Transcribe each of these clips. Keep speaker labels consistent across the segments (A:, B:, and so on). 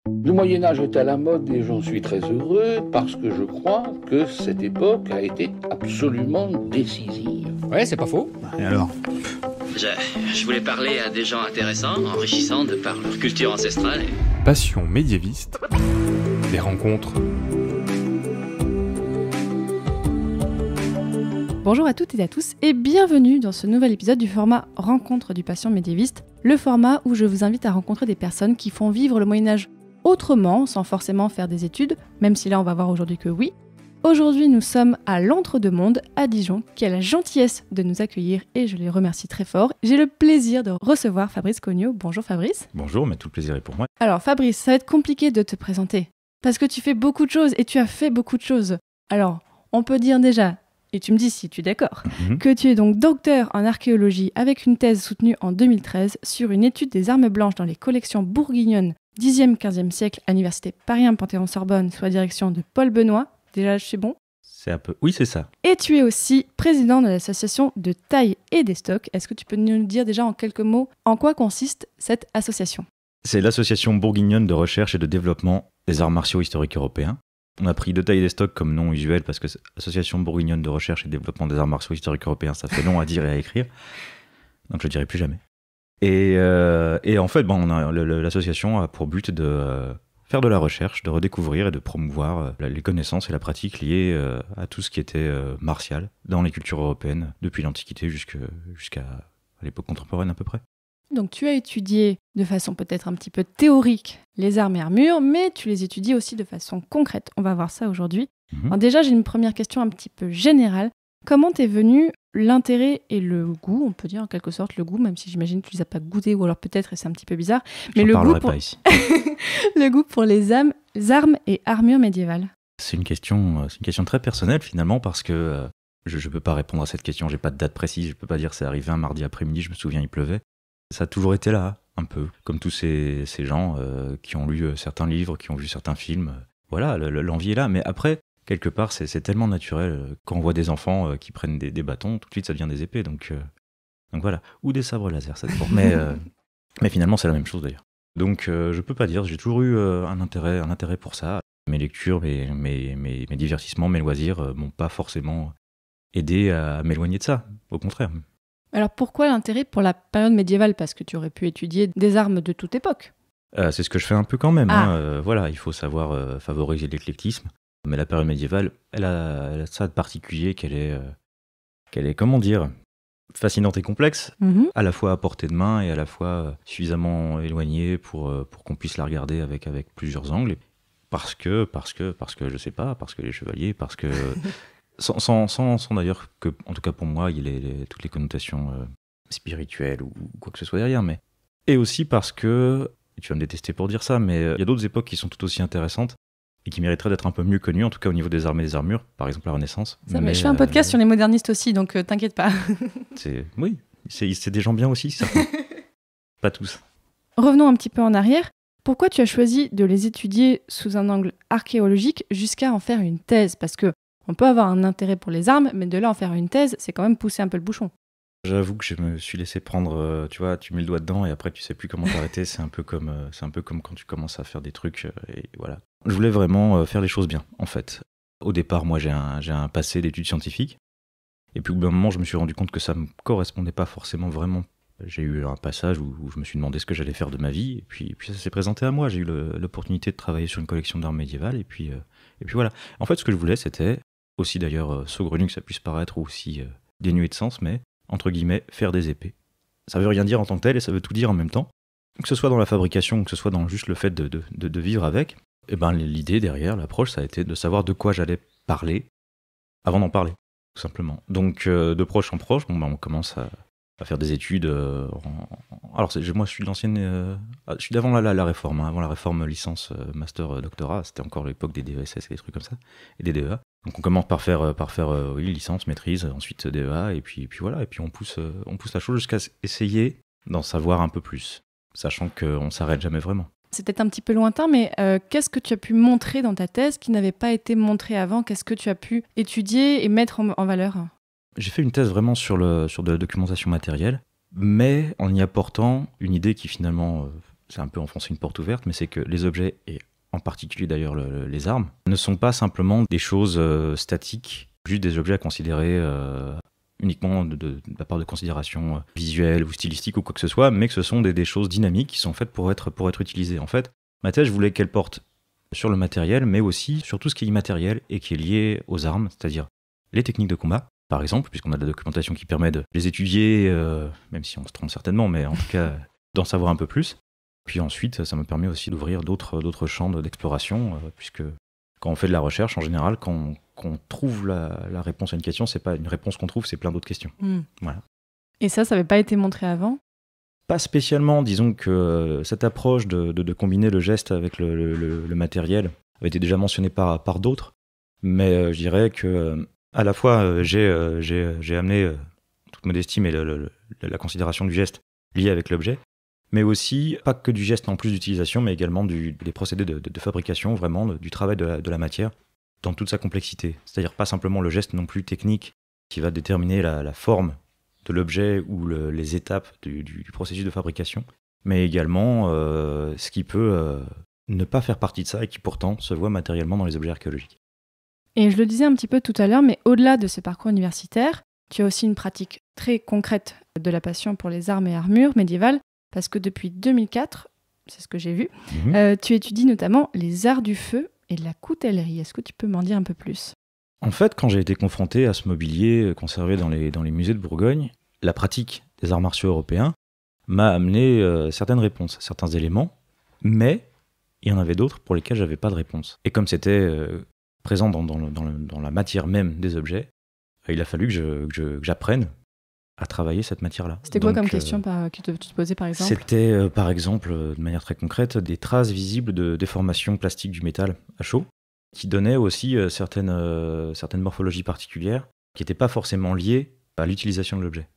A: Le Moyen-Âge est à la mode et j'en suis très heureux parce que je crois que cette époque a été absolument décisive.
B: Ouais, c'est pas faux.
C: Et alors ?
D: Je voulais parler à des gens intéressants, enrichissants de par leur culture ancestrale.
E: Passion médiéviste, des rencontres.
F: Bonjour à toutes et à tous et bienvenue dans ce nouvel épisode du format Rencontre du patient médiéviste, le format où je vous invite à rencontrer des personnes qui font vivre le Moyen-Âge autrement, sans forcément faire des études, même si là on va voir aujourd'hui que oui. Aujourd'hui nous sommes à l'Entre-deux-Mondes, à Dijon, qui a la gentillesse de nous accueillir et je les remercie très fort. J'ai le plaisir de recevoir Fabrice Cognot. Bonjour Fabrice.
C: Bonjour, mais tout le plaisir est pour moi.
F: Alors Fabrice, ça va être compliqué de te présenter, parce que tu fais beaucoup de choses et tu as fait beaucoup de choses. Alors, on peut dire déjà, et tu me dis si tu es d'accord, que tu es donc docteur en archéologie avec une thèse soutenue en 2013 sur une étude des armes blanches dans les collections bourguignonnes 10e-15e siècle à l'université Paris 1 Panthéon-Sorbonne sous la direction de Paul Benoît. Déjà, je suis bon.
C: C'est un peu... Oui, c'est ça.
F: Et tu es aussi président de l'association de taille et des stocks. Est-ce que tu peux nous dire déjà en quelques mots en quoi consiste cette association ?
C: C'est l'association bourguignonne de recherche et de développement des arts martiaux historiques européens. On a pris de taille et des stocks comme nom usuel parce que Association bourguignonne de recherche et développement des arts martiaux historiques européens, ça fait long à dire et à écrire. Donc je ne le dirai plus jamais. Et en fait, l'association a pour but de faire de la recherche, de redécouvrir et de promouvoir les connaissances et la pratique liées à tout ce qui était martial dans les cultures européennes, depuis l'Antiquité jusqu'à l'époque contemporaine à peu près.
F: Donc tu as étudié de façon peut-être un petit peu théorique les armes et armures, mais tu les étudies aussi de façon concrète. On va voir ça aujourd'hui. Alors déjà, j'ai une première question un petit peu générale. Comment t'es venu l'intérêt et le goût, on peut dire en quelque sorte le goût, même si j'imagine que tu les as pas goûté, ou alors peut-être, et c'est un petit peu bizarre, mais le goût,
C: pas ici.
F: le goût pour les armes et armures médiévales.
C: C'est une question très personnelle finalement parce que je ne peux pas répondre à cette question, j'ai pas de date précise, je peux pas dire c'est arrivé un mardi après-midi, je me souviens il pleuvait. Ça a toujours été là, un peu, comme tous ces gens qui ont lu certains livres, qui ont vu certains films. Voilà, l'envie est là, mais après, quelque part, c'est tellement naturel. Quand on voit des enfants qui prennent des bâtons, tout de suite ça devient des épées, donc voilà. Ou des sabres laser, ça dépend. Mais finalement, c'est la même chose d'ailleurs. Donc je peux pas dire, j'ai toujours eu un intérêt pour ça. Mes lectures, mes divertissements, mes loisirs m'ont pas forcément aidé à m'éloigner de ça, au contraire.
F: Alors pourquoi l'intérêt pour la période médiévale ? Parce que tu aurais pu étudier des armes de toute époque.
C: C'est ce que je fais un peu quand même. Voilà, il faut savoir favoriser l'éclectisme. Mais la période médiévale, elle a ça de particulier qu'elle est, comment dire, fascinante et complexe, à la fois à portée de main et à la fois suffisamment éloignée pour qu'on puisse la regarder avec plusieurs angles. Parce que je sais pas, parce que les chevaliers, parce que... Sans d'ailleurs que, en tout cas pour moi, il y ait toutes les connotations spirituelles ou quoi que ce soit derrière, mais... Et aussi parce que, tu vas me détester pour dire ça, mais il y a d'autres époques qui sont tout aussi intéressantes et qui mériteraient d'être un peu mieux connues, en tout cas au niveau des armes et des armures, par exemple la Renaissance.
F: Mais je fais un podcast sur les modernistes aussi, donc t'inquiète pas.
C: Oui, c'est des gens bien aussi, certains. Pas tous.
F: Revenons un petit peu en arrière. Pourquoi tu as choisi de les étudier sous un angle archéologique jusqu'à en faire une thèse ? Parce que on peut avoir un intérêt pour les armes, mais de là en faire une thèse, c'est quand même pousser un peu le bouchon.
C: J'avoue que je me suis laissé prendre, tu vois, tu mets le doigt dedans et après tu sais plus comment t'arrêter. C'est un peu comme quand tu commences à faire des trucs et voilà. Je voulais vraiment faire les choses bien, en fait. Au départ, moi, j'ai un passé d'études scientifiques. Et puis au bout d'un moment, je me suis rendu compte que ça me correspondait pas forcément vraiment. J'ai eu un passage où je me suis demandé ce que j'allais faire de ma vie. Et puis ça s'est présenté à moi. J'ai eu l'opportunité de travailler sur une collection d'armes médiévales. Et puis voilà. En fait, ce que je voulais, c'était... aussi d'ailleurs saugrenu que ça puisse paraître, ou aussi dénué de sens, mais, entre guillemets, faire des épées. Ça veut rien dire en tant que tel, et ça veut tout dire en même temps. Que ce soit dans la fabrication, ou que ce soit dans juste le fait de vivre avec, et ben l'idée derrière, l'approche, ça a été de savoir de quoi j'allais parler, avant d'en parler, tout simplement. Donc, de proche en proche, on commence à faire des études. Alors, moi, je suis de l'ancienne... je suis d'avant la réforme, avant la réforme licence, master, doctorat. C'était encore l'époque des DESS et des trucs comme ça, et des DEA. Donc on commence par faire licence, maîtrise, ensuite DEA, et puis voilà, et puis on pousse la chose jusqu'à essayer d'en savoir un peu plus, sachant qu'on s'arrête jamais vraiment.
F: C'est peut-être un petit peu lointain, mais qu'est-ce que tu as pu montrer dans ta thèse qui n'avait pas été montré avant ? Qu'est-ce que tu as pu étudier et mettre en valeur ?
C: J'ai fait une thèse vraiment sur de la documentation matérielle, mais en y apportant une idée qui finalement c'est un peu enfoncer une porte ouverte, mais c'est que les objets, et en particulier d'ailleurs les armes, ne sont pas simplement des choses statiques, juste des objets à considérer uniquement de la part de considérations visuelles ou stylistiques ou quoi que ce soit, mais que ce sont des choses dynamiques qui sont faites pour être utilisées. En fait, ma thèse, je voulais qu'elle porte sur le matériel, mais aussi sur tout ce qui est immatériel et qui est lié aux armes, c'est-à-dire les techniques de combat, par exemple, puisqu'on a de la documentation qui permet de les étudier, même si on se trompe certainement, mais en tout cas d'en savoir un peu plus. Puis ensuite, ça me permet aussi d'ouvrir d'autres champs d'exploration, puisque quand on fait de la recherche, en général, quand on trouve la réponse à une question, c'est pas une réponse qu'on trouve, c'est plein d'autres questions. Voilà.
F: Et ça n'avait pas été montré avant ?
C: Pas spécialement, disons que cette approche de combiner le geste avec le matériel avait été déjà mentionnée par d'autres, mais je dirais que à la fois j'ai amené toute modestie, mais la considération du geste lié avec l'objet, mais aussi pas que du geste en plus d'utilisation, mais également des procédés de fabrication, vraiment du travail de la matière dans toute sa complexité. C'est-à-dire pas simplement le geste non plus technique qui va déterminer la forme de l'objet ou les étapes du processus de fabrication, mais également ce qui peut ne pas faire partie de ça et qui pourtant se voit matériellement dans les objets archéologiques.
F: Et je le disais un petit peu tout à l'heure, mais au-delà de ce parcours universitaire, tu as aussi une pratique très concrète de la passion pour les armes et armures médiévales, parce que depuis 2004, c'est ce que j'ai vu, tu étudies notamment les arts du feu et de la coutellerie. Est-ce que tu peux m'en dire un peu plus ?
C: En fait, quand j'ai été confronté à ce mobilier conservé dans les musées de Bourgogne, la pratique des arts martiaux européens m'a amené certaines réponses, certains éléments, mais il y en avait d'autres pour lesquels je n'avais pas de réponse. Et comme c'était présent dans la matière même des objets, il a fallu que j'apprenne à travailler cette matière-là.
F: C'était quoi comme question que tu te posais par exemple ?
C: C'était par exemple, de manière très concrète, des traces visibles de déformation plastique du métal à chaud, qui donnaient aussi certaines morphologies particulières qui n'étaient pas forcément liées à l'utilisation de l'objet.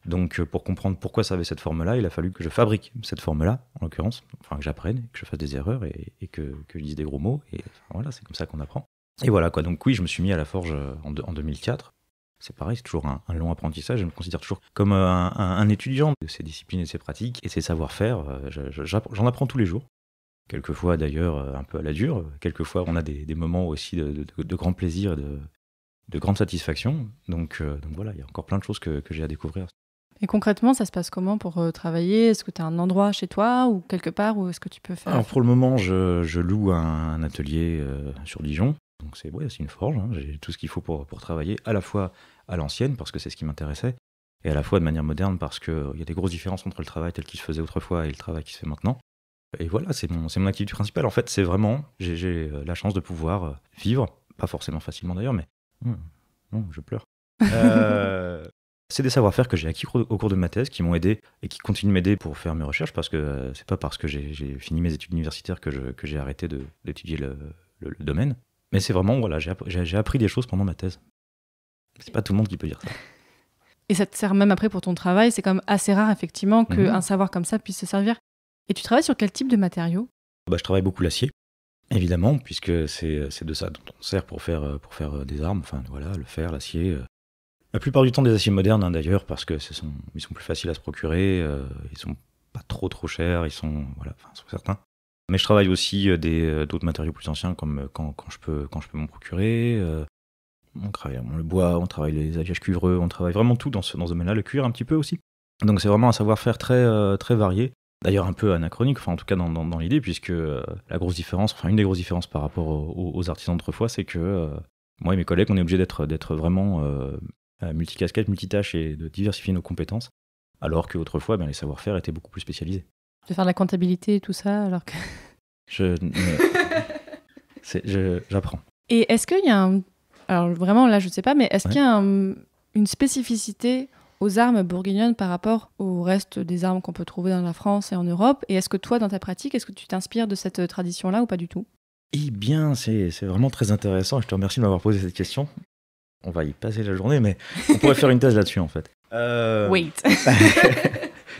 C: Donc pour comprendre pourquoi ça avait cette forme-là, il a fallu que je fabrique cette forme-là, en l'occurrence, enfin que j'apprenne, que je fasse des erreurs et que je dise des gros mots, et voilà, c'est comme ça qu'on apprend. Et voilà quoi, donc oui, je me suis mis à la forge en 2004. C'est pareil, c'est toujours un long apprentissage, je me considère toujours comme un étudiant de ces disciplines et de ces pratiques, et ces savoir-faire, j'en apprends tous les jours. Quelquefois d'ailleurs un peu à la dure, quelquefois on a des moments aussi de grand plaisir et de grande satisfaction, donc voilà, il y a encore plein de choses que j'ai à découvrir.
F: Et concrètement, ça se passe comment pour travailler ? Est-ce que tu as un endroit chez toi ou quelque part où est-ce que tu peux faire ?
C: Alors pour le moment, je loue un atelier sur Dijon. Donc c'est une forge, hein. J'ai tout ce qu'il faut pour travailler, à la fois à l'ancienne, parce que c'est ce qui m'intéressait, et à la fois de manière moderne, parce qu'il y a des grosses différences entre le travail tel qu'il se faisait autrefois et le travail qui se fait maintenant. Et voilà, c'est mon activité principale. En fait, c'est vraiment, j'ai la chance de pouvoir vivre, pas forcément facilement d'ailleurs, mais non, je pleure. C'est des savoir-faire que j'ai acquis au cours de ma thèse, qui m'ont aidé et qui continuent de m'aider pour faire mes recherches, parce que c'est pas parce que j'ai fini mes études universitaires que j'ai arrêté d'étudier le domaine. Mais c'est vraiment, voilà, j'ai appris des choses pendant ma thèse. C'est pas tout le monde qui peut dire ça.
F: Et ça te sert même après pour ton travail, c'est quand même assez rare effectivement qu'un savoir comme ça puisse se servir. Et tu travailles sur quel type de matériaux ?
C: Je travaille beaucoup l'acier, évidemment, puisque c'est de ça dont on sert pour faire des armes, enfin voilà, le fer, l'acier. La plupart du temps des aciers modernes, hein, d'ailleurs, parce que ils sont plus faciles à se procurer, ils sont pas trop chers, ils sont certains. Mais je travaille aussi d'autres matériaux plus anciens, comme quand je peux m'en procurer. On travaille le bois, on travaille les alliages cuivreux, on travaille vraiment tout dans ce domaine-là, le cuir un petit peu aussi. Donc c'est vraiment un savoir-faire très varié. D'ailleurs un peu anachronique, enfin en tout cas dans l'idée, puisque une des grosses différences par rapport aux artisans d'autrefois, c'est que moi et mes collègues, on est obligés d'être vraiment multicasquettes, multitâches et de diversifier nos compétences, alors qu'autrefois, les savoir-faire étaient beaucoup plus spécialisés.
F: De faire de la comptabilité et tout ça, alors que...
C: J'apprends.
F: Et est-ce qu'il y a alors vraiment là je sais pas, mais est-ce qu'il y a une spécificité aux armes bourguignonnes par rapport au reste des armes qu'on peut trouver dans la France et en Europe ? Et est-ce que toi, dans ta pratique, est-ce que tu t'inspires de cette tradition-là ou pas du tout ?
C: Eh bien, c'est vraiment très intéressant. Je te remercie de m'avoir posé cette question. On va y passer la journée, mais on pourrait faire une thèse là-dessus, en fait.
F: Wait.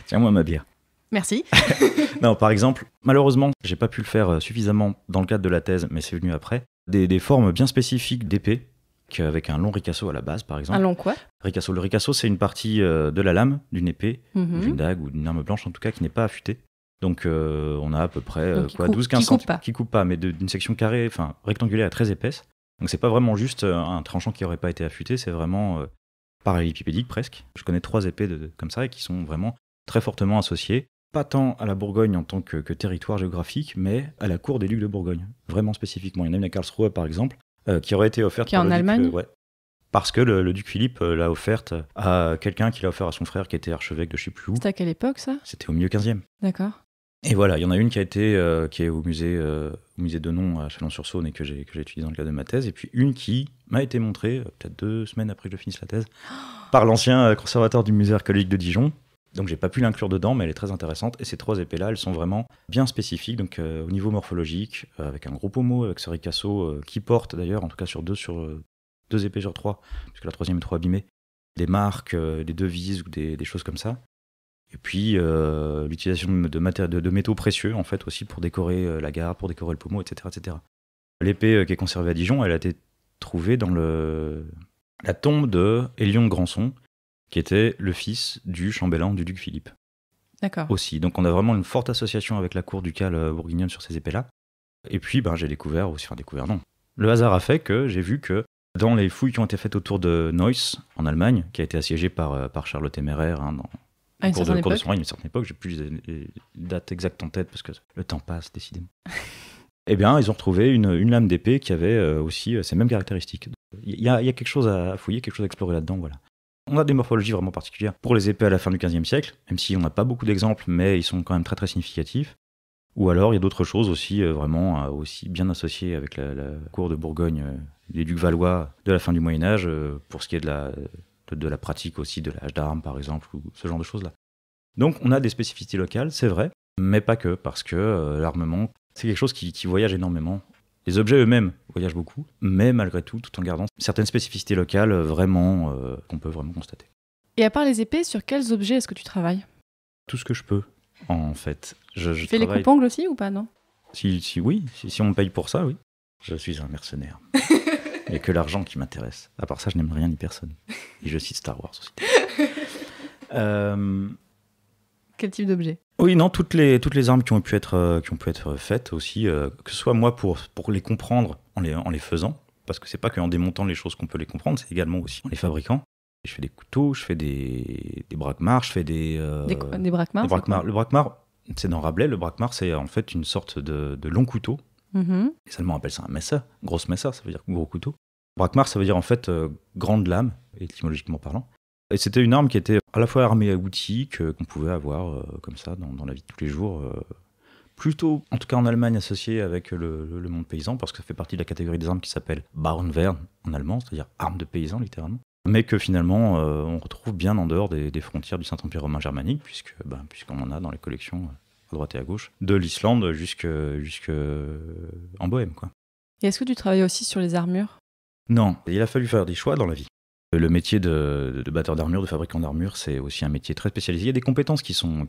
C: Tiens-moi ma bière.
F: Merci.
C: Non, par exemple, malheureusement, j'ai pas pu le faire suffisamment dans le cadre de la thèse, mais c'est venu après. Des formes bien spécifiques d'épée, avec un long ricasso à la base, par exemple.
F: Un long quoi ?
C: Ricasso. Le ricasso, c'est une partie de la lame d'une épée, d'une dague ou d'une arme blanche, en tout cas, qui n'est pas affûtée. Donc on a à peu près
F: Donc,
C: 12-15
F: qui coupe pas.
C: qui coupe pas, mais d'une section carrée, enfin rectangulaire très épaisse. Donc c'est pas vraiment juste un tranchant qui aurait pas été affûté, c'est vraiment parallélépipédique presque. Je connais 3 épées comme ça et qui sont vraiment très fortement associées, pas tant à la Bourgogne en tant que territoire géographique, mais à la cour des ducs de Bourgogne, vraiment spécifiquement. Il y en a une à Karlsruhe par exemple, qui aurait été offerte
F: Qui est
C: par
F: en
C: le
F: Allemagne
C: duc, ouais. Parce que le duc Philippe l'a offerte à quelqu'un qui l'a offert à son frère qui était archevêque de je sais plus où.
F: C'était à quelle époque, ça?
C: C'était au milieu 15e.
F: D'accord.
C: Et voilà, il y en a une qui est au musée Denon à Chalon-sur-Saône et que j'ai étudiée dans le cadre de ma thèse, et puis une qui m'a été montrée, peut-être 2 semaines après que je finisse la thèse, par l'ancien conservateur du musée archéologique de Dijon. Donc j'ai pas pu l'inclure dedans, mais elle est très intéressante. Et ces 3 épées-là, elles sont vraiment bien spécifiques, donc au niveau morphologique, avec un gros pommeau, avec ce ricasso qui porte d'ailleurs, en tout cas sur 2 épées sur 3, puisque la 3e est trop abîmée, des marques, des devises ou des choses comme ça. Et puis l'utilisation de métaux précieux en fait aussi pour décorer la garde, pour décorer le pommeau, etc. etc. L'épée qui est conservée à Dijon, elle a été trouvée dans la tombe de Hélion de Granson, qui était le fils du chambellan du duc Philippe.
F: D'accord.
C: Aussi. Donc on a vraiment une forte association avec la cour ducale bourguignonne sur ces épées-là. Et puis j'ai découvert aussi, non. Le hasard a fait que j'ai vu que dans les fouilles qui ont été faites autour de Neuss, en Allemagne, qui a été assiégée par Charles le Téméraire,
F: À une certaine
C: au cours de
F: époque.
C: son règne, à une certaine époque, j'ai plus les dates exactes en tête parce que le temps passe, décidément. Eh bien, ils ont retrouvé une lame d'épée qui avait aussi ces mêmes caractéristiques. Il y a quelque chose à fouiller, quelque chose à explorer là-dedans, voilà. On a des morphologies vraiment particulières pour les épées à la fin du XVe siècle, même si on n'a pas beaucoup d'exemples, mais ils sont quand même très très significatifs. Ou alors, il y a d'autres choses aussi vraiment aussi bien associées avec la cour de Bourgogne, les ducs valois de la fin du Moyen-Âge, pour ce qui est de la pratique aussi de l'âge d'armes, par exemple, ou ce genre de choses-là. Donc, on a des spécificités locales, c'est vrai, mais pas que, parce que l'armement, c'est quelque chose qui voyage énormément. Les objets eux-mêmes voyagent beaucoup, mais malgré tout en gardant certaines spécificités locales vraiment qu'on peut vraiment constater.
F: Et à part les épées, sur quels objets est-ce que tu travailles?
C: Tout ce que je peux, en fait. Je
F: Tu fais les
C: travaille...
F: coupe-ongles aussi ou pas, non?
C: Si on me paye pour ça, oui. Je suis un mercenaire. Il n'y a que l'argent qui m'intéresse. À part ça, je n'aime rien ni personne. Et je cite Star Wars aussi.
F: Quel type d'objet?
C: Oui, non, toutes les armes qui ont pu être faites aussi, que ce soit moi pour les comprendre en les faisant, parce que c'est pas qu'en démontant les choses qu'on peut les comprendre, c'est également aussi en les fabriquant. Je fais des couteaux, je fais des braquemars, je fais des
F: braquemars.
C: des braquemars. Le braquemar, c'est dans Rabelais. Le braquemar, c'est en fait une sorte de long couteau.
F: Mhm.
C: Les Allemands appellent ça un Messer, grosse Messer, ça veut dire gros couteau. Braquemar, ça veut dire en fait grande lame, étymologiquement parlant. Et c'était une arme qui était à la fois armée à outils, qu'on pouvait avoir comme ça dans la vie de tous les jours, plutôt, en tout cas en Allemagne, associée avec le monde paysan, parce que ça fait partie de la catégorie des armes qui s'appelle Bauernwehr en allemand, c'est-à-dire armes de paysans littéralement. Mais que finalement, on retrouve bien en dehors des frontières du Saint-Empire romain germanique, puisqu'on en a dans les collections à droite et à gauche, de l'Islande jusque en Bohème, quoi.
F: Et est-ce que tu travailles aussi sur les armures?
C: Non, il a fallu faire des choix dans la vie. Le métier de batteur d'armure, de fabricant d'armure, c'est aussi un métier très spécialisé. Il y a des compétences qui sont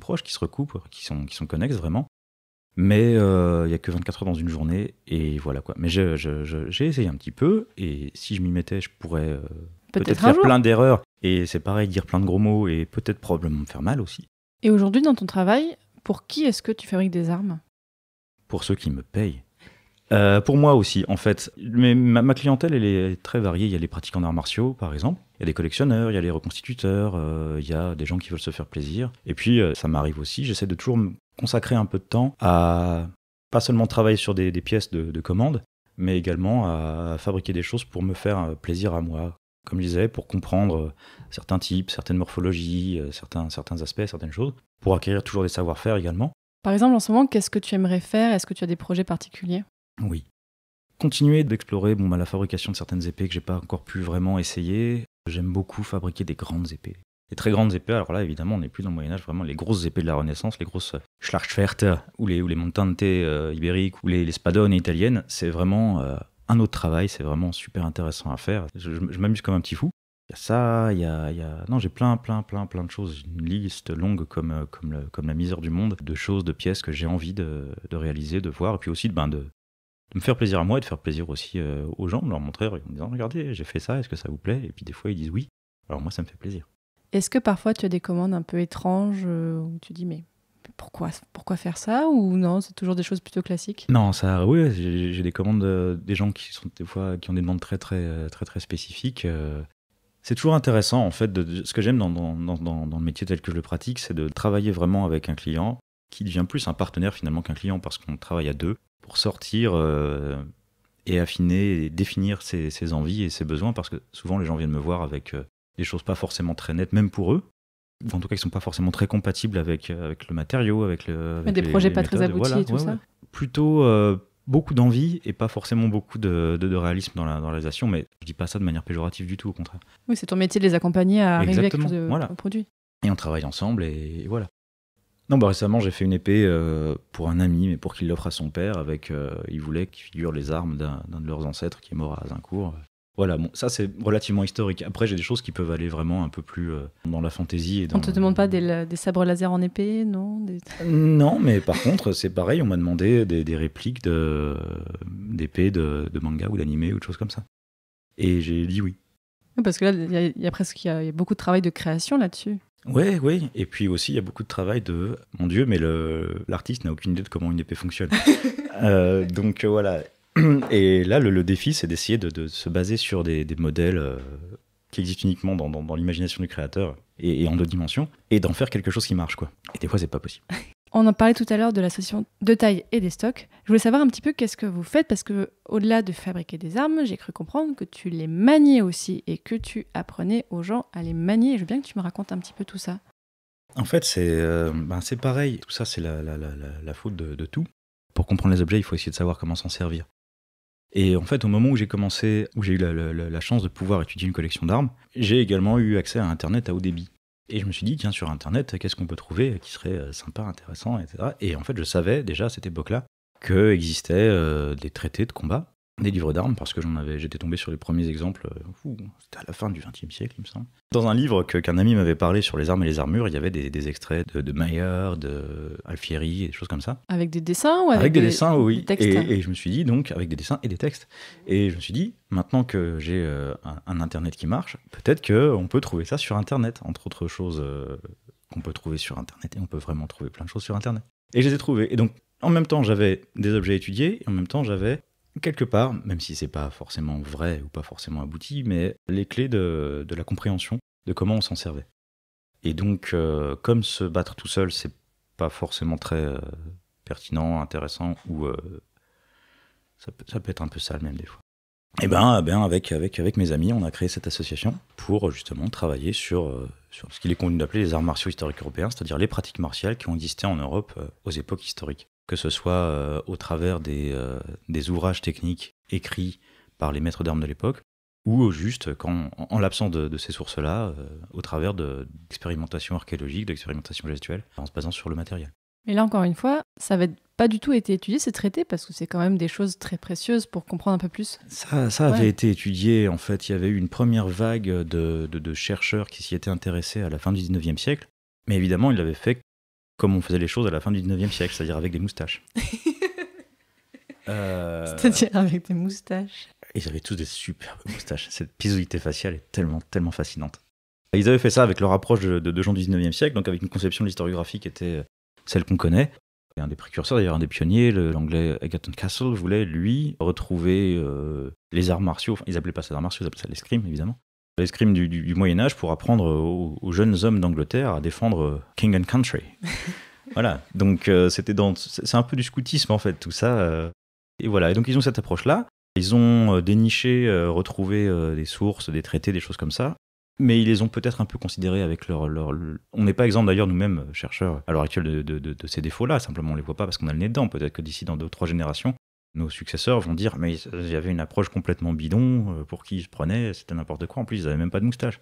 C: proches, qui se recoupent, qui sont connexes vraiment. Mais il n'y a que 24 heures dans une journée, et voilà quoi. Mais j'ai essayé un petit peu, et si je m'y mettais, je pourrais peut-être faire plein d'erreurs. Et c'est pareil, dire plein de gros mots, et peut-être probablement me faire mal aussi.
F: Et aujourd'hui, dans ton travail, pour qui est-ce que tu fabriques des armes?
C: Pour ceux qui me payent. Pour moi aussi, en fait. Mais ma clientèle, elle est très variée. Il y a les pratiquants d'arts martiaux, par exemple. Il y a des collectionneurs, il y a les reconstituteurs, il y a des gens qui veulent se faire plaisir. Et puis, ça m'arrive aussi, j'essaie de toujours me consacrer un peu de temps à pas seulement travailler sur des pièces de commande, mais également à fabriquer des choses pour me faire plaisir à moi. Comme je disais, pour comprendre certains types, certaines morphologies, certains aspects, certaines choses, pour acquérir toujours des savoir-faire également.
F: Par exemple, en ce moment, qu'est-ce que tu aimerais faire? Est-ce que tu as des projets particuliers?
C: Oui. Continuer d'explorer la fabrication de certaines épées que j'ai pas encore pu vraiment essayer. J'aime beaucoup fabriquer des grandes épées. Les très grandes épées, alors là, évidemment, on n'est plus dans le Moyen-Âge, vraiment les grosses épées de la Renaissance, les grosses Schlachtschwerte ou les Montante ibériques ou les spadone italiennes, c'est vraiment un autre travail, c'est vraiment super intéressant à faire. Je m'amuse comme un petit fou. Il y a ça, il y a... Non, j'ai plein de choses. Une liste longue comme la misère du monde, de choses, de pièces que j'ai envie de réaliser, de voir, et puis aussi de me faire plaisir à moi et de faire plaisir aussi aux gens, de leur montrer en disant « Regardez, j'ai fait ça, est-ce que ça vous plaît ?» Et puis des fois, ils disent « Oui ». Alors moi, ça me fait plaisir.
F: Est-ce que parfois tu as des commandes un peu étranges où tu dis « Mais Pourquoi faire ça ou non, c'est toujours des choses plutôt classiques?
C: Non, ça, oui, j'ai des commandes, des gens qui sont des fois qui ont des demandes très spécifiques. C'est toujours intéressant en fait. Ce que j'aime dans le métier tel que je le pratique, c'est de travailler vraiment avec un client qui devient plus un partenaire finalement qu'un client parce qu'on travaille à deux pour sortir et affiner et définir ses envies et ses besoins parce que souvent les gens viennent me voir avec des choses pas forcément très nettes, même pour eux. En tout cas, qui sont pas forcément très compatibles avec le matériau, avec
F: des projets
C: les
F: pas très
C: méthodes.
F: aboutis
C: Voilà,
F: et tout ça.
C: Plutôt beaucoup d'envie et pas forcément beaucoup de réalisme dans la réalisation, mais je dis pas ça de manière péjorative du tout, au contraire.
F: Oui, c'est ton métier de les accompagner à arriver à quelque
C: Exactement,
F: chose de
C: voilà.
F: au produit.
C: Et on travaille ensemble et voilà. Non, récemment, j'ai fait une épée pour un ami, mais pour qu'il l'offre à son père, il voulait qu'il figure les armes d'un de leurs ancêtres qui est mort à Azincourt. Voilà, bon, ça c'est relativement historique. Après, j'ai des choses qui peuvent aller vraiment un peu plus dans la fantaisie.
F: On te demande pas des sabres laser en épée, non?
C: Non, mais par contre, c'est pareil, on m'a demandé des répliques d'épées de manga ou d'animé ou de choses comme ça. Et j'ai dit oui.
F: Parce que là, il y a beaucoup de travail de création là-dessus.
C: Oui, et puis aussi il y a beaucoup de travail de mon Dieu, mais l'artiste n'a aucune idée de comment une épée fonctionne. Donc voilà. Et là, le défi, c'est d'essayer de se baser sur des modèles qui existent uniquement dans l'imagination du créateur et en 2 dimensions, et d'en faire quelque chose qui marche, quoi. Et des fois, c'est pas possible.
F: On en parlait tout à l'heure de l'association de taille et des stocks. Je voulais savoir un petit peu qu'est-ce que vous faites, parce que au-delà de fabriquer des armes, j'ai cru comprendre que tu les maniais aussi et que tu apprenais aux gens à les manier. Je veux bien que tu me racontes un petit peu tout ça.
C: En fait, c'est pareil. Tout ça, c'est la faute de tout. Pour comprendre les objets, il faut essayer de savoir comment s'en servir. Et en fait, au moment où j'ai eu la chance de pouvoir étudier une collection d'armes, j'ai également eu accès à Internet à haut débit. Et je me suis dit, tiens, sur Internet, qu'est-ce qu'on peut trouver qui serait sympa, intéressant, etc. Et en fait, je savais déjà à cette époque-là qu'existaient des traités de combat, des livres d'armes, parce que j'étais tombé sur les premiers exemples, c'était à la fin du XXe siècle, il me semble. Dans un livre qu'un ami m'avait parlé sur les armes et les armures, il y avait des extraits de Mayer, de Alfieri, et des choses comme ça.
F: Avec des dessins ou
C: avec des dessins, oui.
F: Des textes.
C: Et je me suis dit, donc, avec des dessins et des textes. Et je me suis dit, maintenant que j'ai un Internet qui marche, peut-être qu'on peut trouver ça sur Internet, entre autres choses qu'on peut trouver sur Internet. Et on peut vraiment trouver plein de choses sur Internet. Et je les ai trouvées. Et donc, en même temps, j'avais des objets à étudier, et en même temps, j'avais quelque part, même si c'est pas forcément vrai ou pas forcément abouti, mais les clés de la compréhension de comment on s'en servait. Et donc, comme se battre tout seul, c'est pas forcément très pertinent, intéressant, ou ça peut être un peu sale même des fois. Et avec mes amis, on a créé cette association pour justement travailler sur ce qu'il est convenu d'appeler les arts martiaux historiques européens, c'est-à-dire les pratiques martiales qui ont existé en Europe aux époques historiques. Que ce soit au travers des ouvrages techniques écrits par les maîtres d'armes de l'époque, ou juste en l'absence de ces sources-là, au travers d'expérimentations archéologiques, d'expérimentations gestuelles, en se basant sur le matériel.
F: Et là, encore une fois, ça n'avait pas du tout été étudié, ces traités, parce que c'est quand même des choses très précieuses pour comprendre un peu plus.
C: Ça avait été étudié, en fait, il y avait eu une première vague de chercheurs qui s'y étaient intéressés à la fin du 19e siècle, mais évidemment, ils l'avaient fait comme on faisait les choses à la fin du 19e siècle, c'est-à-dire avec des moustaches.
F: C'est-à-dire avec des moustaches.
C: Ils avaient tous des superbes moustaches. Cette pisosité faciale est tellement, tellement fascinante. Ils avaient fait ça avec leur approche de gens du 19e siècle, donc avec une conception de l'historiographie qui était celle qu'on connaît. Et un des précurseurs, d'ailleurs un des pionniers, l'anglais Egerton Castle, voulait, lui, retrouver les arts martiaux. Enfin, ils appelaient pas ça des arts martiaux, ils appelaient ça l'escrime, évidemment. L'escrime du Moyen-Âge pour apprendre aux jeunes hommes d'Angleterre à défendre King and Country. Voilà, donc c'est un peu du scoutisme en fait, tout ça. Et voilà, et donc ils ont cette approche-là. Ils ont déniché, retrouvé des sources, des traités, des choses comme ça. Mais ils les ont peut-être un peu considérés avec leur... On n'est pas exempt d'ailleurs nous-mêmes, chercheurs, à l'heure actuelle, de ces défauts-là. Simplement on les voit pas parce qu'on a le nez dedans. Peut-être que d'ici dans 2 ou 3 générations, nos successeurs vont dire « mais il y avait une approche complètement bidon, pour qui ils se prenaient, c'était n'importe quoi, en plus ils n'avaient même pas de moustache ».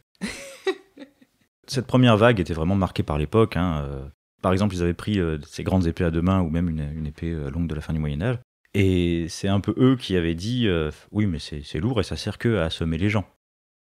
C: Cette première vague était vraiment marquée par l'époque. Par exemple, ils avaient pris ces grandes épées à 2 mains ou même une épée longue de la fin du Moyen-Âge. Et c'est un peu eux qui avaient dit « oui, mais c'est lourd et ça sert que à assommer les gens ».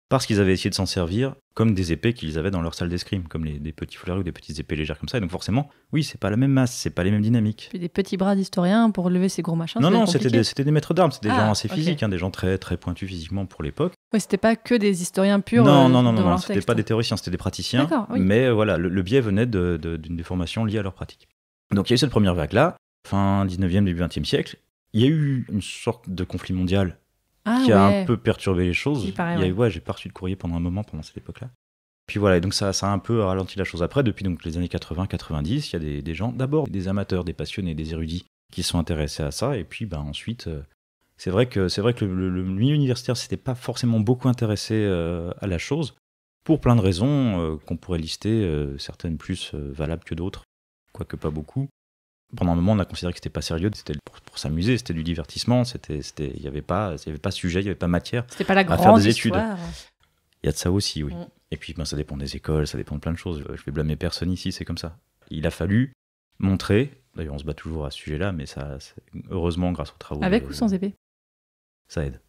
C: Parce qu'ils avaient essayé de s'en servir comme des épées qu'ils avaient dans leur salle d'escrime, comme des petits fleuris ou des petites épées légères comme ça. Et donc forcément, oui, c'est pas la même masse, c'est pas les mêmes dynamiques.
F: Puis des petits bras d'historiens pour lever ces gros machins.
C: Non, c'était des maîtres d'armes, c'était des gens assez physiques,
F: okay.
C: des gens très, très pointus physiquement pour l'époque.
F: Oui, c'était pas que des historiens purs.
C: Non, c'était pas des théoriciens, c'était des praticiens.
F: Oui.
C: Mais voilà, le biais venait d'une déformation liée à leur pratique. Donc il y a eu cette première vague-là, fin 19e, début 20e siècle. Il y a eu une sorte de conflit mondial qui a un peu perturbé les choses. J'ai pas reçu de courrier pendant un moment, pendant cette époque-là. Puis voilà, et donc ça a un peu ralenti la chose. Après, depuis donc, les années 80-90, il y a des gens, d'abord des amateurs, des passionnés, des érudits qui sont intéressés à ça. Et puis ensuite, c'est vrai que le milieu universitaire s'était pas forcément beaucoup intéressé à la chose, pour plein de raisons qu'on pourrait lister, certaines plus valables que d'autres, quoique pas beaucoup. Pendant un moment, on a considéré que c'était pas sérieux, c'était pour s'amuser, c'était du divertissement, il y avait pas sujet, il y avait pas matière
F: c'était pas la
C: à faire
F: grande
C: des études.
F: histoire.
C: Il y a de ça aussi, oui. Et puis ça dépend des écoles, ça dépend de plein de choses. Je vais blâmer personne ici, c'est comme ça. Il a fallu montrer, d'ailleurs on se bat toujours à ce sujet-là, mais ça, heureusement grâce aux travaux...
F: Avec ou sans épée?
C: Ça aide.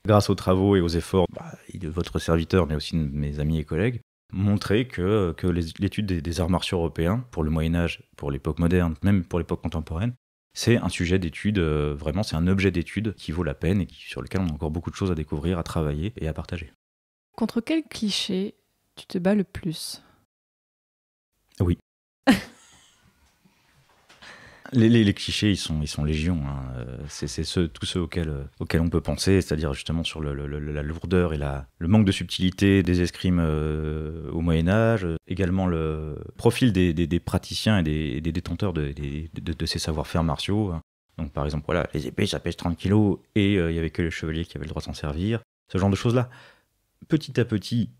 C: Grâce aux travaux et aux efforts de votre serviteur, mais aussi de mes amis et collègues, montrer que l'étude des arts martiaux européens, pour le Moyen-Âge, pour l'époque moderne, même pour l'époque contemporaine, c'est un sujet d'étude, vraiment c'est un objet d'étude qui vaut la peine et sur lequel on a encore beaucoup de choses à découvrir, à travailler et à partager.
F: Contre quel cliché tu te bats le plus?
C: Oui. Les clichés, ils sont légion. Hein. C'est tous ceux auxquels on peut penser, c'est-à-dire justement sur la lourdeur et le manque de subtilité des escrimes au Moyen-Âge, également le profil des praticiens et des détenteurs de ces savoir-faire martiaux. Hein. Donc par exemple, voilà, les épées, ça pèse 30 kilos et il n'y avait que les chevaliers qui avaient le droit de s'en servir. Ce genre de choses-là. Petit à petit,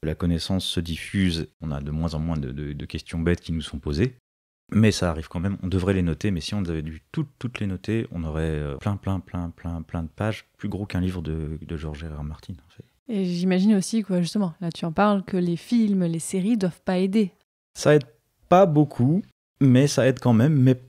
C: la connaissance se diffuse, on a de moins en moins de questions bêtes qui nous sont posées. Mais ça arrive quand même, on devrait les noter, mais si on avait dû toutes les noter, on aurait plein de pages, plus gros qu'un livre de George R. R. Martin. En fait.
F: Et j'imagine aussi, quoi, justement, là tu en parles, que les films, les séries doivent pas aider.
C: Ça aide pas beaucoup, mais ça aide quand même, mais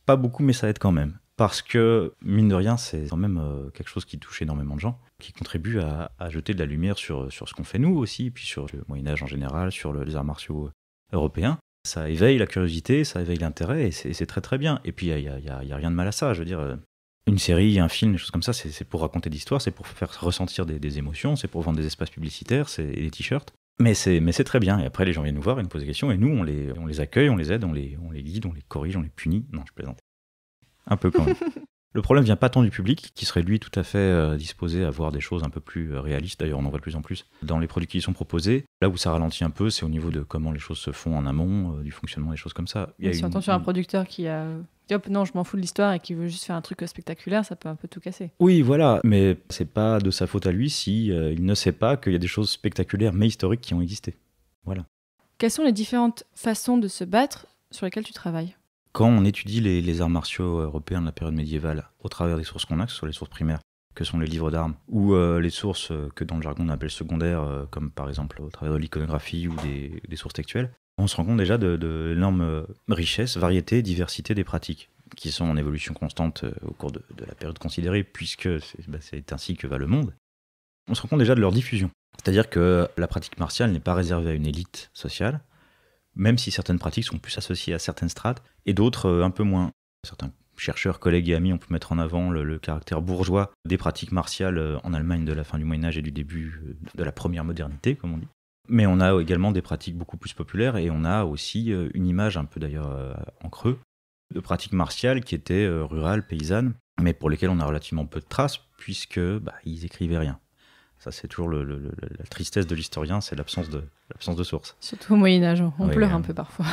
C: pas beaucoup, mais ça aide quand même. Parce que, mine de rien, c'est quand même quelque chose qui touche énormément de gens, qui contribue à jeter de la lumière sur ce qu'on fait nous aussi, puis sur le Moyen-Âge en général, sur les arts martiaux européens. Ça éveille la curiosité, ça éveille l'intérêt, et c'est très très bien. Et puis il y a rien de mal à ça, je veux dire, une série, un film, des choses comme ça, c'est pour raconter de l'histoire, c'est pour faire ressentir des émotions, c'est pour vendre des espaces publicitaires, c'est des t-shirts. Mais c'est très bien, et après les gens viennent nous voir et nous posent des questions, et nous on les accueille, on les aide, on les guide, on les corrige, on les punit. Non, je plaisante. Un peu quand même. Le problème vient pas tant du public, qui serait lui tout à fait disposé à voir des choses un peu plus réalistes, d'ailleurs on en voit de plus en plus dans les produits qui sont proposés. Là où ça ralentit un peu, c'est au niveau de comment les choses se font en amont, du fonctionnement des choses comme ça.
F: Si on tombe sur un producteur qui a dit hop, non, je m'en fous de l'histoire et qui veut juste faire un truc spectaculaire, ça peut un peu tout casser.
C: Oui, voilà, mais c'est pas de sa faute à lui si il ne sait pas qu'il y a des choses spectaculaires mais historiques qui ont existé. Voilà.
F: Quelles sont les différentes façons de se battre sur lesquelles tu travailles ?
C: Quand on étudie les arts martiaux européens de la période médiévale, au travers des sources qu'on a, que ce soit les sources primaires, que sont les livres d'armes, ou les sources que dans le jargon on appelle secondaires, comme par exemple au travers de l'iconographie ou des sources textuelles, on se rend compte déjà de l'énorme richesse, variété, diversité des pratiques, qui sont en évolution constante au cours de la période considérée, puisque c'est ainsi que va le monde. On se rend compte déjà de leur diffusion. C'est-à-dire que la pratique martiale n'est pas réservée à une élite sociale, même si certaines pratiques sont plus associées à certaines strates, et d'autres un peu moins. Certains chercheurs, collègues et amis ont pu mettre en avant le caractère bourgeois des pratiques martiales en Allemagne de la fin du Moyen-Âge et du début de la première modernité, comme on dit. Mais on a également des pratiques beaucoup plus populaires, et on a aussi une image un peu d'ailleurs en creux, de pratiques martiales qui étaient rurales, paysannes, mais pour lesquelles on a relativement peu de traces, puisque ils écrivaient rien. Ça, c'est toujours la tristesse de l'historien, c'est l'absence de sources.
F: Surtout au Moyen-Âge, on pleure un peu parfois.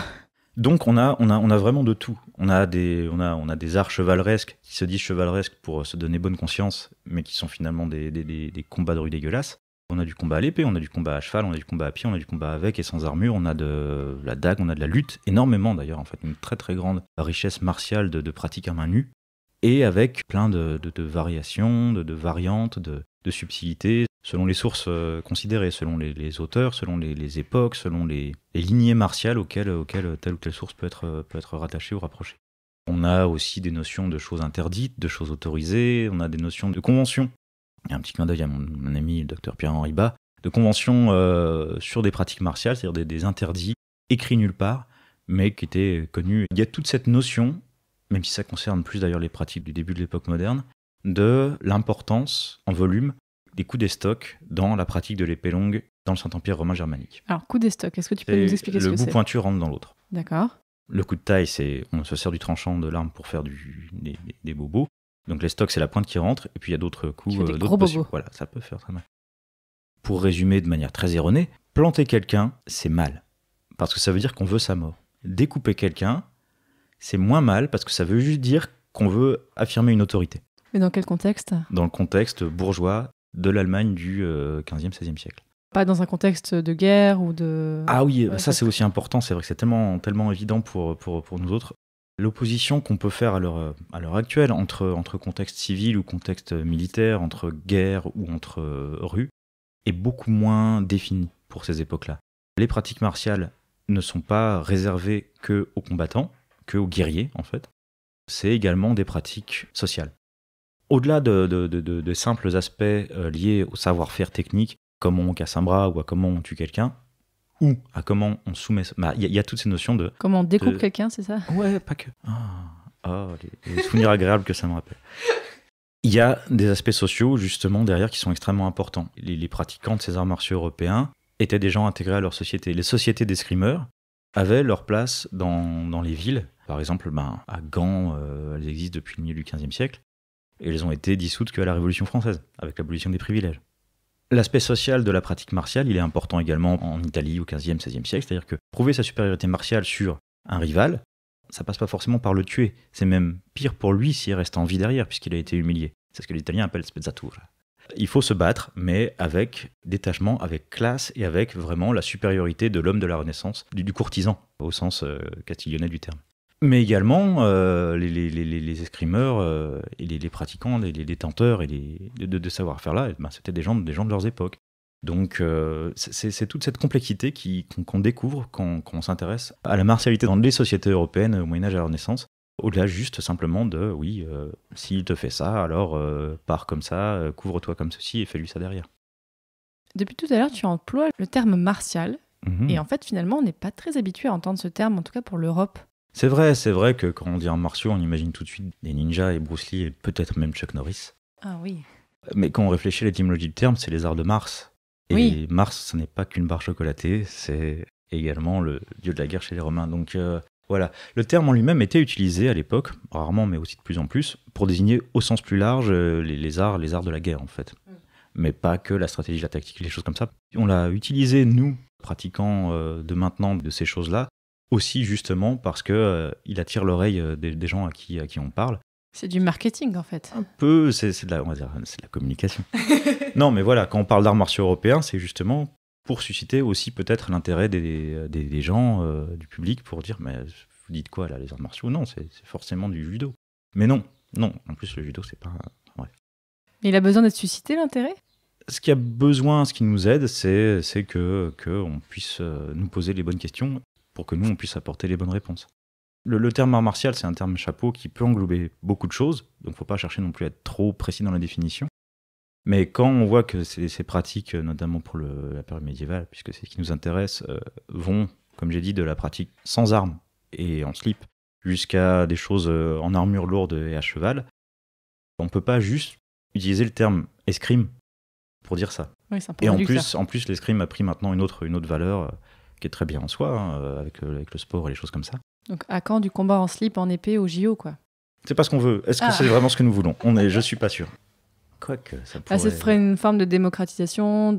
C: Donc on a vraiment de tout. On a des arts chevaleresques qui se disent chevaleresques pour se donner bonne conscience, mais qui sont finalement des combats de rue dégueulasses. On a du combat à l'épée, on a du combat à cheval, on a du combat à pied, on a du combat avec et sans armure, on a de la dague, on a de la lutte, énormément d'ailleurs, en fait, une très très grande richesse martiale de pratiques à main nue, et avec plein de variations, de variantes, de subtilités, selon les sources considérées, selon les auteurs, selon les époques, selon les lignées martiales auxquelles telle ou telle source peut être rattachée ou rapprochée. On a aussi des notions de choses interdites, de choses autorisées, on a des notions de conventions. Il y a un petit clin d'œil à mon ami le docteur Pierre-Henri Bas, de conventions sur des pratiques martiales, c'est-à-dire des interdits écrits nulle part, mais qui étaient connus. Il y a toute cette notion, même si ça concerne plus d'ailleurs les pratiques du début de l'époque moderne, de l'importance en volume des coups d'estoc dans la pratique de l'épée longue dans le Saint-Empire romain germanique.
F: Alors, coup d'estoc, est-ce que tu peux nous expliquer ce que c'est ?
C: Le bout pointu rentre dans l'autre.
F: D'accord.
C: Le coup de taille, on se sert du tranchant de l'arme pour faire des bobos. Donc les stocks, c'est la pointe qui rentre, et puis il y a d'autres coups,
F: des
C: d'autres
F: gros
C: possibles.
F: bobos.
C: Voilà, ça peut faire très mal. Pour résumer de manière très erronée, planter quelqu'un, c'est mal, parce que ça veut dire qu'on veut sa mort. Découper quelqu'un, c'est moins mal, parce que ça veut juste dire qu'on veut affirmer une autorité.
F: Mais dans quel contexte ?
C: Dans le contexte bourgeois de l'Allemagne du 15e, 16e siècle.
F: Pas dans un contexte de guerre ou de...
C: Ah oui,
F: Ouais,
C: ça c'est aussi important, c'est vrai que c'est tellement évident pour nous autres. L'opposition qu'on peut faire à l'heure actuelle entre contexte civil ou contexte militaire, entre guerre ou entre rue, est beaucoup moins définie pour ces époques-là. Les pratiques martiales ne sont pas réservées que aux combattants, que aux guerriers en fait. C'est également des pratiques sociales. Au-delà de simples aspects liés au savoir-faire technique, comment on casse un bras ou à comment on tue quelqu'un, ou à comment on soumet... Il y a toutes ces notions de...
F: Comment on découpe quelqu'un, c'est ça ?
C: Ouais, pas que. Les souvenirs agréables que ça me rappelle. Il y a des aspects sociaux, justement, derrière, qui sont extrêmement importants. Les pratiquants de ces arts martiaux européens étaient des gens intégrés à leur société. Les sociétés d'escrimeurs avaient leur place dans les villes. Par exemple, à Gand, elles existent depuis le milieu du XVe siècle. Et elles ont été dissoutes qu'à la Révolution française, avec l'abolition des privilèges. L'aspect social de la pratique martiale, il est important également en Italie au XVe, XVIe siècle, c'est-à-dire que prouver sa supériorité martiale sur un rival, ça passe pas forcément par le tuer. C'est même pire pour lui s'il reste en vie derrière, puisqu'il a été humilié. C'est ce que les Italiens appellent spezzatura. Il faut se battre, mais avec détachement, avec classe et avec vraiment la supériorité de l'homme de la Renaissance, du courtisan, au sens castillonnais du terme. Mais également, les escrimeurs et les pratiquants, les détenteurs et de savoir-faire-là, c'était des gens de leurs époques. Donc c'est toute cette complexité qu'on découvre quand on s'intéresse à la martialité dans les sociétés européennes au Moyen-Âge et à la Renaissance, au-delà juste simplement de, s'il te fait ça, alors pars comme ça, couvre-toi comme ceci et fais-lui ça derrière.
F: Depuis tout à l'heure, tu emploies le terme martial, et en fait, finalement, on n'est pas très habitué à entendre ce terme, en tout cas pour l'Europe.
C: C'est vrai que quand on dit arts martiaux, on imagine tout de suite des ninjas et Bruce Lee et peut-être même Chuck Norris.
F: Ah oui.
C: Mais quand on réfléchit à l'étymologie du terme, c'est les arts de Mars. Et
F: oui.
C: Mars, ce n'est pas qu'une barre chocolatée, c'est également le dieu de la guerre chez les Romains. Donc voilà, le terme en lui-même était utilisé à l'époque, rarement mais aussi de plus en plus, pour désigner au sens plus large les arts de la guerre en fait. Mais pas que la stratégie, la tactique, les choses comme ça. On l'a utilisé, nous, pratiquants de maintenant de ces choses-là, aussi justement parce qu'il attire l'oreille des gens à qui on parle.
F: C'est du marketing en fait.
C: Un peu, c'est de la communication. Non mais voilà, quand on parle d'arts martiaux européens, c'est justement pour susciter aussi peut-être l'intérêt des gens, du public, pour dire mais vous dites quoi là, les arts martiaux ? Non, c'est forcément du judo. Mais non, en plus le judo c'est pas... Bref.
F: Mais il a besoin d'être suscité l'intérêt ?
C: Ce qui a besoin, ce qui nous aide, c'est que on puisse nous poser les bonnes questions pour que nous, on puisse apporter les bonnes réponses. Le terme art martial, c'est un terme chapeau qui peut englober beaucoup de choses, donc il ne faut pas chercher non plus à être trop précis dans la définition. Mais quand on voit que ces pratiques, notamment pour la période médiévale, puisque c'est ce qui nous intéresse, vont, comme j'ai dit, de la pratique sans armes et en slip, jusqu'à des choses en armure lourde et à cheval, on ne peut pas juste utiliser le terme escrime pour dire ça.
F: Oui, c'est un peu
C: et
F: réducteur.
C: en plus, l'escrime a pris maintenant une autre valeur qui est très bien en soi, avec le sport et les choses comme ça.
F: Donc à quand du combat en slip, en épée, au JO, quoi ?
C: C'est pas ce qu'on veut. Est-ce que c'est vraiment ce que nous voulons ? Je suis pas sûr. Quoique, ça pourrait...
F: ça ferait une forme de démocratisation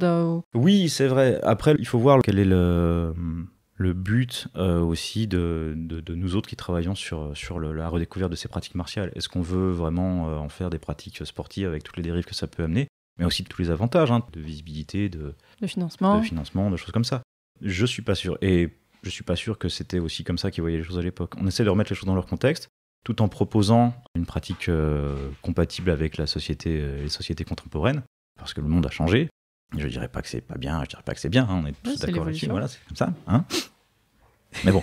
C: Oui, c'est vrai. Après, il faut voir quel est le but aussi de nous autres qui travaillons sur la redécouverte de ces pratiques martiales. Est-ce qu'on veut vraiment en faire des pratiques sportives avec toutes les dérives que ça peut amener, mais aussi de tous les avantages, de visibilité, de financement, de choses comme ça. Je suis pas sûr. Et je suis pas sûr que c'était aussi comme ça qu'ils voyaient les choses à l'époque. On essaie de remettre les choses dans leur contexte, tout en proposant une pratique compatible avec les sociétés contemporaines, parce que le monde a changé. Je dirais pas que c'est pas bien, je dirais pas que c'est bien, on est tous d'accord là-dessus, voilà, c'est comme ça. Mais bon,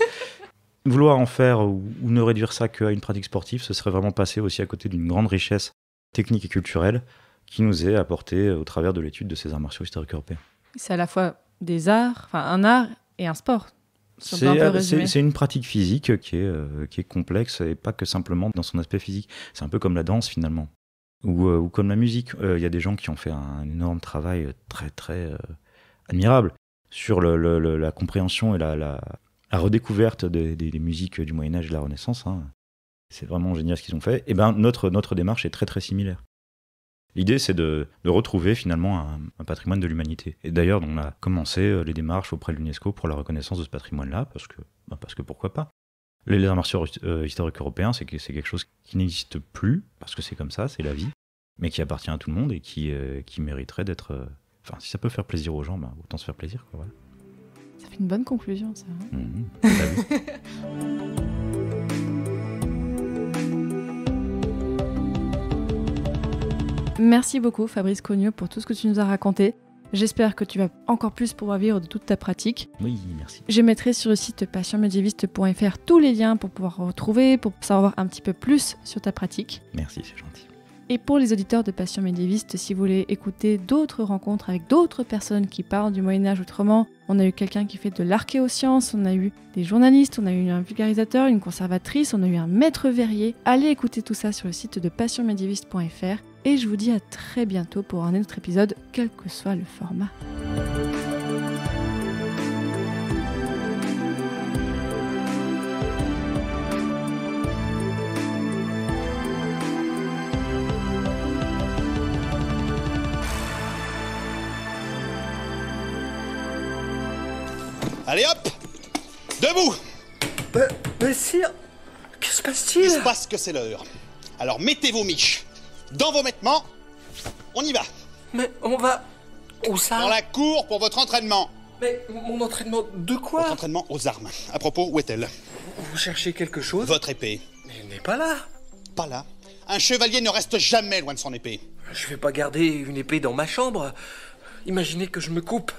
C: vouloir en faire ou ne réduire ça qu'à une pratique sportive, ce serait vraiment passer aussi à côté d'une grande richesse technique et culturelle qui nous est apportée au travers de l'étude de ces arts martiaux historiques européens.
F: C'est à la fois des arts, enfin un art et un sport.
C: C'est une pratique physique qui est complexe et pas que simplement dans son aspect physique. C'est un peu comme la danse finalement, ou comme la musique. Il y a des gens qui ont fait un énorme travail très très admirable sur la compréhension et la redécouverte des musiques du Moyen-Âge et de la Renaissance, hein. C'est vraiment génial ce qu'ils ont fait. Et ben notre démarche est très très similaire. L'idée, c'est de retrouver finalement un patrimoine de l'humanité. Et d'ailleurs, on a commencé les démarches auprès de l'UNESCO pour la reconnaissance de ce patrimoine-là, parce que pourquoi pas. Les arts martiaux historiques européens, c'est quelque chose qui n'existe plus, parce que c'est comme ça, c'est la vie, mais qui appartient à tout le monde et qui mériterait d'être... Enfin, si ça peut faire plaisir aux gens, ben, autant se faire plaisir, quoi, voilà.
F: Ça fait une bonne conclusion, ça.
C: T'as vu.
F: Merci beaucoup Fabrice Cogneux pour tout ce que tu nous as raconté. J'espère que tu vas encore plus pouvoir vivre de toute ta pratique.
C: Oui, merci.
F: Je mettrai sur le site passionmédiéviste.fr tous les liens pour pouvoir retrouver, pour savoir un petit peu plus sur ta pratique.
C: Merci, c'est gentil.
F: Et pour les auditeurs de Passion Médiéviste, si vous voulez écouter d'autres rencontres avec d'autres personnes qui parlent du Moyen-Âge autrement, on a eu quelqu'un qui fait de l'archéoscience, on a eu des journalistes, on a eu un vulgarisateur, une conservatrice, on a eu un maître verrier. Allez écouter tout ça sur le site de passionmédiéviste.fr et je vous dis à très bientôt pour un autre épisode, quel que soit le format.
B: Allez hop! Debout!
G: Mais sire, que se
B: Il
G: passe-t-il?
B: se passe que c'est l'heure. Alors mettez vos miches dans vos vêtements. On y va.
G: Mais on va... Où ça?
B: Dans la cour pour votre entraînement.
G: Mais mon entraînement de quoi?
B: Votre entraînement aux armes. À propos, où est-elle?
G: Vous cherchez quelque chose?
B: Votre épée.
G: Mais elle n'est pas là.
B: Pas là. Un chevalier ne reste jamais loin de son épée.
G: Je vais pas garder une épée dans ma chambre. Imaginez que je me coupe.